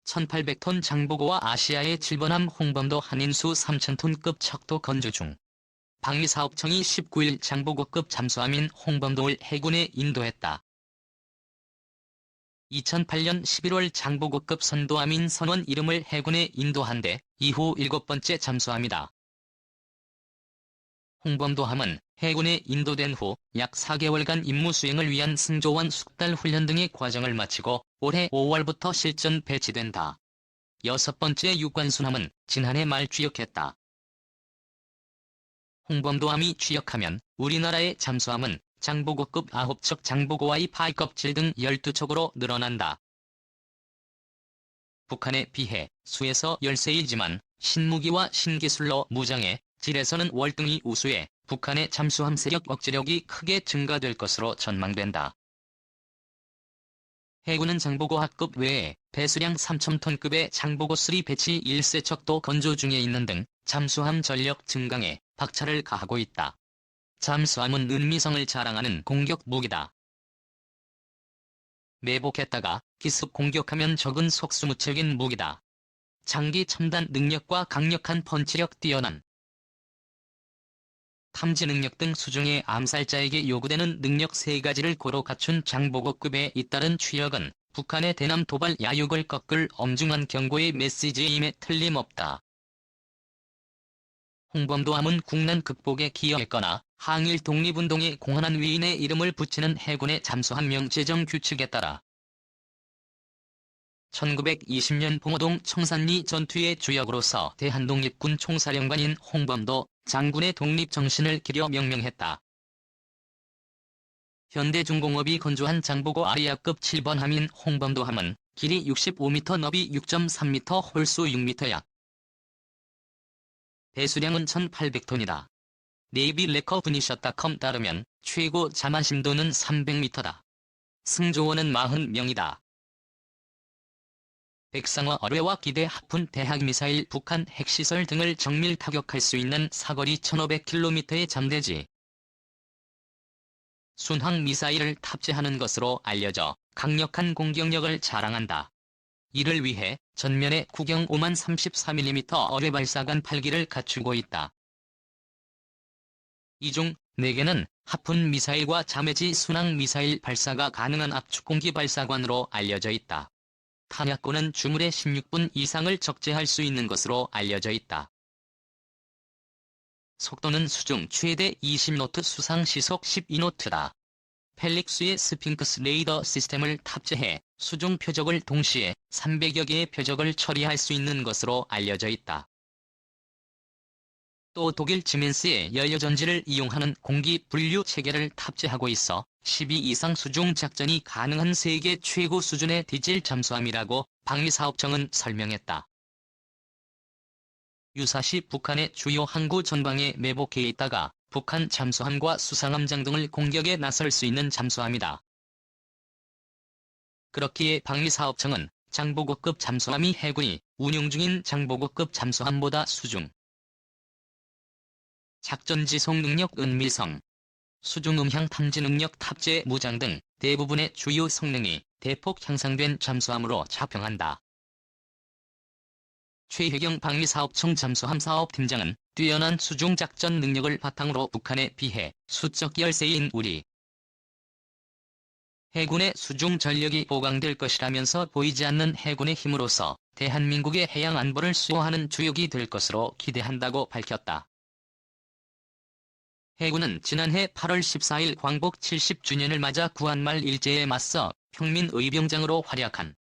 1800톤 장보고와 아시아의 7번함 홍범도 한인수 3000톤급 척도 건조 중. 방위사업청이 19일 장보고급 잠수함인 홍범도를 해군에 인도했다. 2008년 11월 장보고급 선도함인 선원 이름을 해군에 인도한 데 이후 7번째 잠수함이다. 홍범도함은 해군에 인도된 후 약 4개월간 임무 수행을 위한 승조원 숙달 훈련 등의 과정을 마치고 올해 5월부터 실전 배치된다. 6번째 육관순함은 지난해 말 취역했다. 홍범도함이 취역하면 우리나라의 잠수함은 장보고급 9척 장보고와의 파이껍질 등 12척으로 늘어난다. 북한에 비해 수에서 열세이지만 신무기와 신기술로 무장해 질에서는 월등히 우수해 북한의 잠수함 세력 억제력이 크게 증가될 것으로 전망된다. 해군은 장보고 하급 외에 배수량 3000톤급의 장보고3 배치 1세척도 건조 중에 있는 등 잠수함 전력 증강에 박차를 가하고 있다. 잠수함은 은미성을 자랑하는 공격 무기다. 매복했다가 기습 공격하면 적은 속수무책인 무기다. 장기 첨단 능력과 강력한 펀치력 뛰어난 탐지 능력 등 수중의 암살자에게 요구되는 능력 3가지를 고루 갖춘 장보고급의 잇따른 취역은 북한의 대남 도발 야욕을 꺾을 엄중한 경고의 메시지임에 틀림없다. 홍범도함은 국난 극복에 기여했거나 항일 독립운동에 공헌한 위인의 이름을 붙이는 해군의 잠수함명 제정 규칙에 따라 1920년 봉오동 청산리 전투의 주역으로서 대한독립군 총사령관인 홍범도 장군의 독립정신을 기려 명명했다. 현대중공업이 건조한 장보고 아리아급 7번함인 홍범도함은 길이 65m 너비 6.3m 홀수 6m야. 배수량은 1800톤이다. 네이비 레커브니셔닷컴 따르면 최고 자만심도는 300m다. 승조원은 40명이다. 백상화 어뢰와 기대 하푼 대학미사일 북한 핵시설 등을 정밀 타격할 수 있는 사거리 1500km의 잠대지. 순항미사일을 탑재하는 것으로 알려져 강력한 공격력을 자랑한다. 이를 위해 전면에 구경 5만 34mm 어뢰 발사관 8기를 갖추고 있다. 이 중 4개는 하푼 미사일과 자매지 순항 미사일 발사가 가능한 압축공기 발사관으로 알려져 있다. 탄약고는 주물에 16분 이상을 적재할 수 있는 것으로 알려져 있다. 속도는 수중 최대 20노트 수상 시속 12노트다. 펠릭스의 스핑크스 레이더 시스템을 탑재해 수중 표적을 동시에 300여 개의 표적을 처리할 수 있는 것으로 알려져 있다. 또 독일 지멘스의 연료전지를 이용하는 공기 분류 체계를 탑재하고 있어 12 이상 수중 작전이 가능한 세계 최고 수준의 디젤 잠수함이라고 방위사업청은 설명했다. 유사시 북한의 주요 항구 전방에 매복해 있다가 북한 잠수함과 수상함장 등을 공격에 나설 수 있는 잠수함이다. 그렇기에 방위사업청은 장보고급 잠수함이 해군이 운용 중인 장보고급 잠수함보다 수중 작전 지속 능력 은밀성, 수중 음향 탐지 능력 탑재 무장 등 대부분의 주요 성능이 대폭 향상된 잠수함으로 자평한다. 최혜경 방위사업청 잠수함 사업팀장은 뛰어난 수중 작전 능력을 바탕으로 북한에 비해 수적 열세인 우리 해군의 수중 전력이 보강될 것이라면서 보이지 않는 해군의 힘으로서 대한민국의 해양 안보를 수호하는 주역이 될 것으로 기대한다고 밝혔다. 해군은 지난해 8월 14일 광복 70주년을 맞아 구한말 일제에 맞서 평민의병장으로 활약한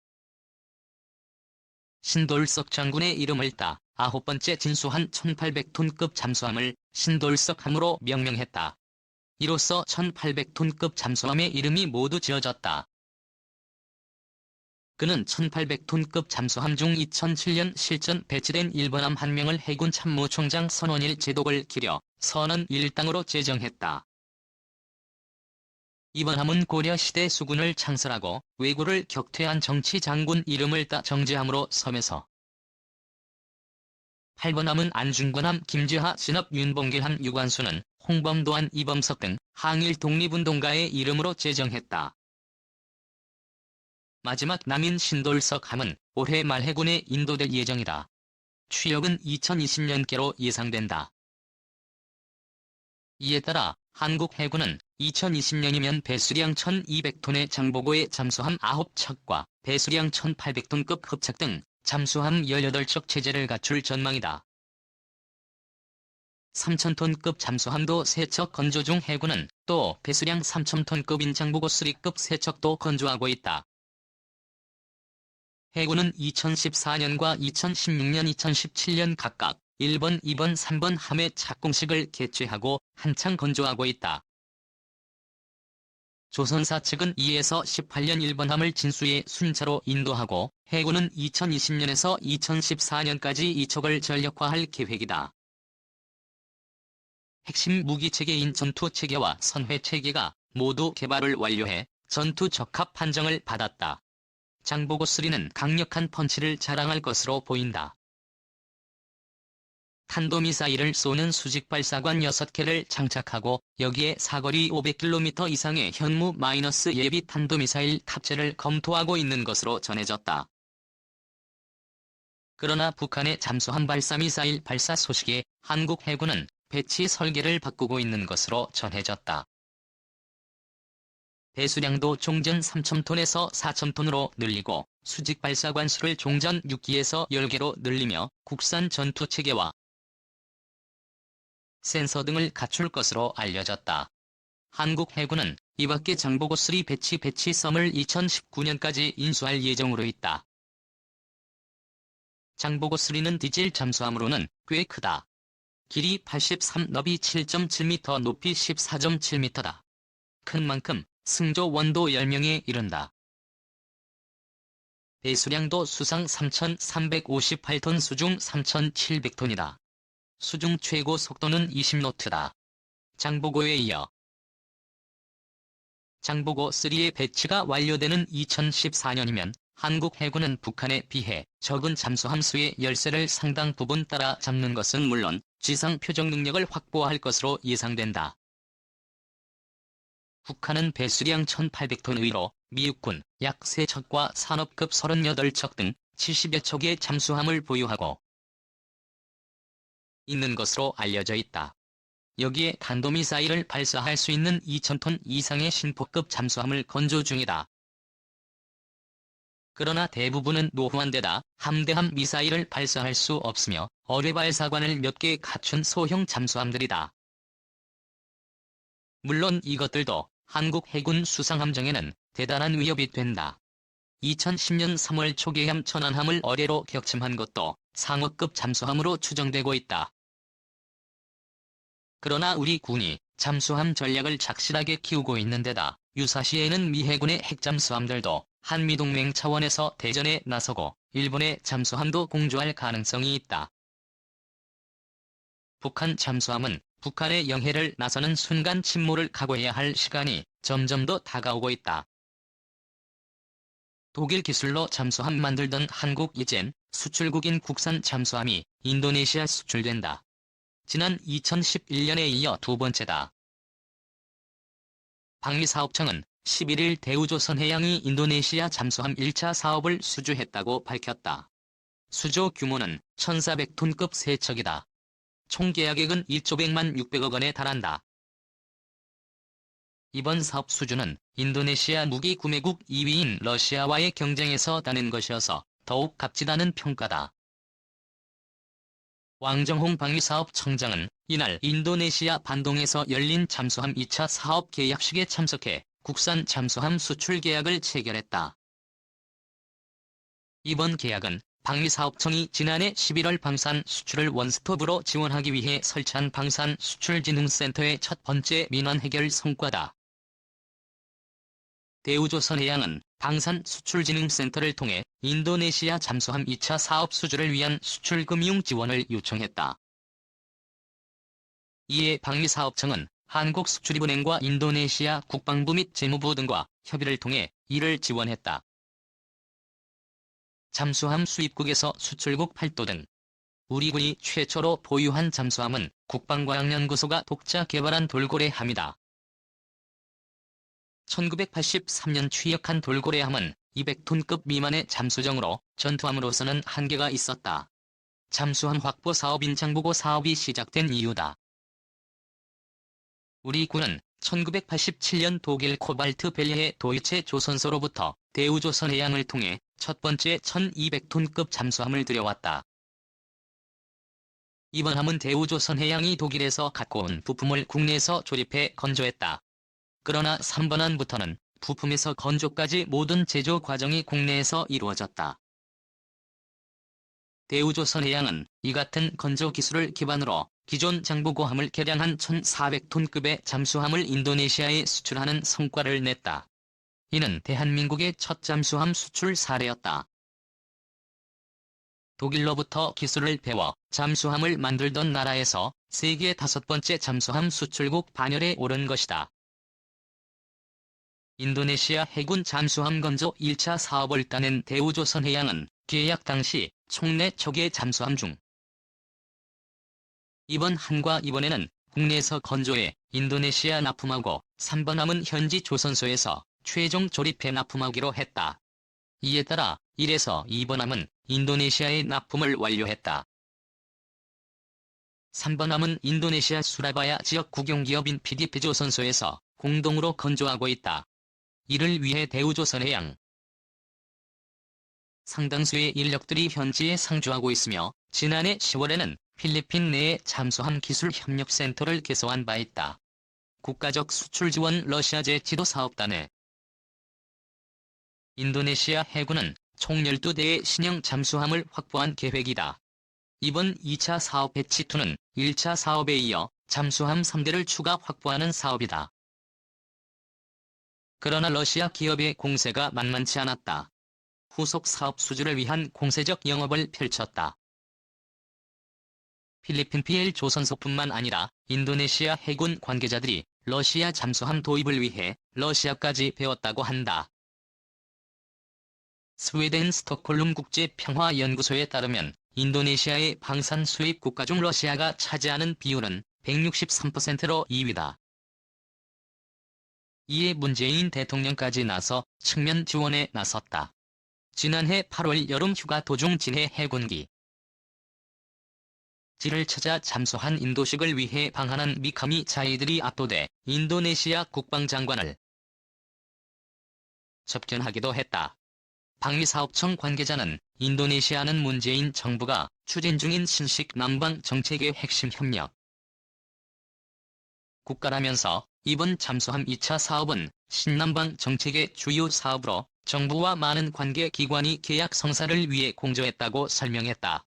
신돌석 장군의 이름을 따 9번째 진수한 1800톤급 잠수함을 신돌석함으로 명명했다. 이로써 1800톤급 잠수함의 이름이 모두 지어졌다. 그는 1800톤급 잠수함 중 2007년 실전 배치된 1번함 1명을 해군 참모총장 선원일 제독을 기려 선원 1당으로 제정했다. 이번 함은 고려시대 수군을 창설하고 왜구를 격퇴한 정치장군 이름을 따 정제함으로 섬에서 8번함은 안중근함 김지하 진업 윤봉길함 유관수는 홍범도안 이범석 등 항일 독립운동가의 이름으로 제정했다. 마지막 남인 신돌석 함은 올해 말 해군에 인도될 예정이다. 취역은 2020년께로 예상된다. 이에 따라 한국 해군은 2020년이면 배수량 1200톤의 장보고의 잠수함 9척과 배수량 1800톤급 흡착 등 잠수함 18척 체제를 갖출 전망이다. 3000톤급 잠수함도 3척 건조 중 해군은 또 배수량 3000톤급인 장보고 3급 3척도 건조하고 있다. 해군은 2014년과 2016년, 2017년 각각 1번, 2번, 3번 함의 착공식을 개최하고 한창 건조하고 있다. 조선사 측은 2에서 18년 1번 함을 진수에 순차로 인도하고 해군은 2020년에서 2014년까지 2척을 전력화할 계획이다. 핵심 무기체계인 전투체계와 선회체계가 모두 개발을 완료해 전투 적합 판정을 받았다. 장보고 3는 강력한 펀치를 자랑할 것으로 보인다. 탄도미사일을 쏘는 수직발사관 6개를 장착하고 여기에 사거리 500km 이상의 현무 예비 탄도미사일 탑재를 검토하고 있는 것으로 전해졌다. 그러나 북한의 잠수함 발사미사일 발사 소식에 한국 해군은 배치 설계를 바꾸고 있는 것으로 전해졌다. 배수량도 종전 3000톤에서 4000톤으로 늘리고 수직발사관 수를 종전 6기에서 10개로 늘리며 국산 전투체계와 센서 등을 갖출 것으로 알려졌다. 한국 해군은 이밖에 장보고 3 배치섬을 2019년까지 인수할 예정으로 있다. 장보고 3는 디젤 잠수함으로는 꽤 크다. 길이 83, 너비 7.7m, 높이 14.7m다. 큰 만큼 승조 원도 10명에 이른다. 배수량도 수상 3,358톤, 수중 3,700톤이다. 수중 최고 속도는 20노트다. 장보고에 이어 장보고 3의 배치가 완료되는 2014년이면 한국 해군은 북한에 비해 적은 잠수함 수의 열세를 상당 부분 따라잡는 것은 물론 지상 표적 능력을 확보할 것으로 예상된다. 북한은 배수량 1800톤 의로 미육군 약 3척과 산업급 38척 등 70여 척의 잠수함을 보유하고 있는 것으로 알려져 있다. 여기에 탄도미사일을 발사할 수 있는 2000톤 이상의 신포급 잠수함을 건조 중이다. 그러나 대부분은 노후한 데다 함대함 미사일을 발사할 수 없으며 어뢰 발사관을 몇 개 갖춘 소형 잠수함들이다. 물론 이것들도 한국 해군 수상함정에는 대단한 위협이 된다. 2010년 3월 초계함 천안함을 어뢰로 격침한 것도 상어급 잠수함으로 추정되고 있다. 그러나 우리 군이 잠수함 전략을 착실하게 키우고 있는 데다 유사시에는 미 해군의 핵잠수함들도 한미동맹 차원에서 대전에 나서고 일본의 잠수함도 공조할 가능성이 있다. 북한 잠수함은 북한의 영해를 나서는 순간 침몰을 각오해야 할 시간이 점점 더 다가오고 있다. 독일 기술로 잠수함 만들던 한국 이젠 수출국인 국산 잠수함이 인도네시아 수출된다. 지난 2011년에 이어 두 번째다. 방위사업청은 11일 대우조선해양이 인도네시아 잠수함 1차 사업을 수주했다고 밝혔다. 수조 규모는 1400톤급 3척이다. 총 계약액은 1조 100만 600억 원에 달한다. 이번 사업 수주는 인도네시아 무기 구매국 2위인 러시아와의 경쟁에서 따낸 것이어서 더욱 값지다는 평가다. 왕정홍 방위사업청장은 이날 인도네시아 반동에서 열린 잠수함 2차 사업 계약식에 참석해 국산 잠수함 수출 계약을 체결했다. 이번 계약은 방위사업청이 지난해 11월 방산 수출을 원스톱으로 지원하기 위해 설치한 방산수출진흥센터의 첫 번째 민원 해결 성과다. 대우조선해양은 방산수출진흥센터를 통해 인도네시아 잠수함 2차 사업 수주를 위한 수출금융 지원을 요청했다. 이에 방위사업청은 한국수출입은행과 인도네시아 국방부 및 재무부 등과 협의를 통해 이를 지원했다. 잠수함 수입국에서 수출국 팔도 등 우리 군이 최초로 보유한 잠수함은 국방과학연구소가 독자 개발한 돌고래함이다. 1983년 취역한 돌고래함은 200톤급 미만의 잠수정으로 전투함으로서는 한계가 있었다. 잠수함 확보 사업인 장보고 사업이 시작된 이유다. 우리 군은 1987년 독일 코발트밸리의 도이체 조선소로부터 대우조선해양을 통해 첫 번째 1200톤급 잠수함을 들여왔다. 이번 함은 대우조선해양이 독일에서 갖고 온 부품을 국내에서 조립해 건조했다. 그러나 3번 함부터는 부품에서 건조까지 모든 제조 과정이 국내에서 이루어졌다. 대우조선해양은 이 같은 건조 기술을 기반으로 기존 장보고함을 개량한 1400톤급의 잠수함을 인도네시아에 수출하는 성과를 냈다. 이는 대한민국의 첫 잠수함 수출 사례였다. 독일로부터 기술을 배워 잠수함을 만들던 나라에서 세계 5번째 잠수함 수출국 반열에 오른 것이다. 인도네시아 해군 잠수함 건조 1차 사업을 따낸 대우조선해양은 계약 당시 총 4척의 잠수함 중 이번 함과 이번에는 국내에서 건조해 인도네시아 납품하고 3번 함은 현지 조선소에서 최종 조립해 납품하기로 했다. 이에 따라 1에서 2번 함은 인도네시아에 납품을 완료했다. 3번 함은 인도네시아 수라바야 지역 국용기업인 PDP 조선소에서 공동으로 건조하고 있다. 이를 위해 대우조선해양 상당수의 인력들이 현지에 상주하고 있으며 지난해 10월에는 필리핀 내에 잠수함 기술협력센터를 개소한 바 있다. 국가적 수출 지원 러시아제 지도사업단에 인도네시아 해군은 총 12대의 신형 잠수함을 확보한 계획이다. 이번 2차 사업 배치2는 1차 사업에 이어 잠수함 3대를 추가 확보하는 사업이다. 그러나 러시아 기업의 공세가 만만치 않았다. 후속 사업 수주를 위한 공세적 영업을 펼쳤다. 필리핀 PL 조선소뿐만 아니라 인도네시아 해군 관계자들이 러시아 잠수함 도입을 위해 러시아까지 배웠다고 한다. 스웨덴 스톡홀름 국제평화연구소에 따르면 인도네시아의 방산 수입 국가 중 러시아가 차지하는 비율은 163%로 2위다. 이에 문재인 대통령까지 나서 측면 지원에 나섰다. 지난해 8월 여름 휴가 도중 진해 해군기 지를 찾아 잠수한 인도식을 위해 방한한 미카미 자이들이 압도돼 인도네시아 국방장관을 접견하기도 했다. 방위사업청 관계자는 인도네시아는 문재인 정부가 추진 중인 신식 남방 정책의 핵심 협력 국가라면서 이번 잠수함 2차 사업은 신남방 정책의 주요 사업으로 정부와 많은 관계기관이 계약 성사를 위해 공조했다고 설명했다.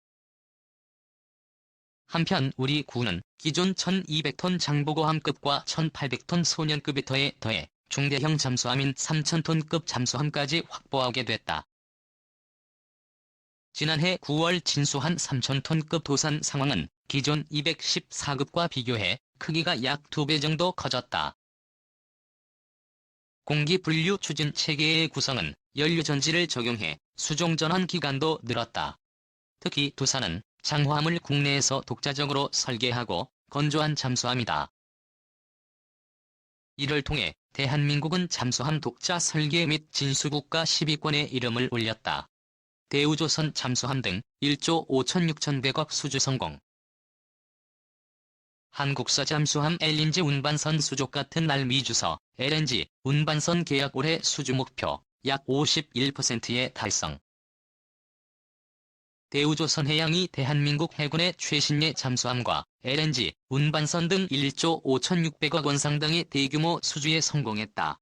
한편 우리 군은 기존 1200톤 장보고함급과 1800톤 소년급에 더해 중대형 잠수함인 3000톤급 잠수함까지 확보하게 됐다. 지난해 9월 진수한 3000톤급 도산 상황은 기존 214급과 비교해 크기가 약 2배 정도 커졌다. 공기분류 추진 체계의 구성은 연료전지를 적용해 수종전환 기간도 늘었다. 특히 두산은 장호함을 국내에서 독자적으로 설계하고 건조한 잠수함이다. 이를 통해 대한민국은 잠수함 독자 설계 및 진수국가 10위권에 이름을 올렸다. 대우조선 잠수함 등 1조 5,6,100억 수주 성공. 한국사 잠수함 LNG 운반선 수족 같은 날 미주서 LNG 운반선 계약 올해 수주 목표 약 51%의 달성. 대우조선해양이 대한민국 해군의 최신의 잠수함과 LNG 운반선 등 1조 5,600억 원 상당의 대규모 수주에 성공했다.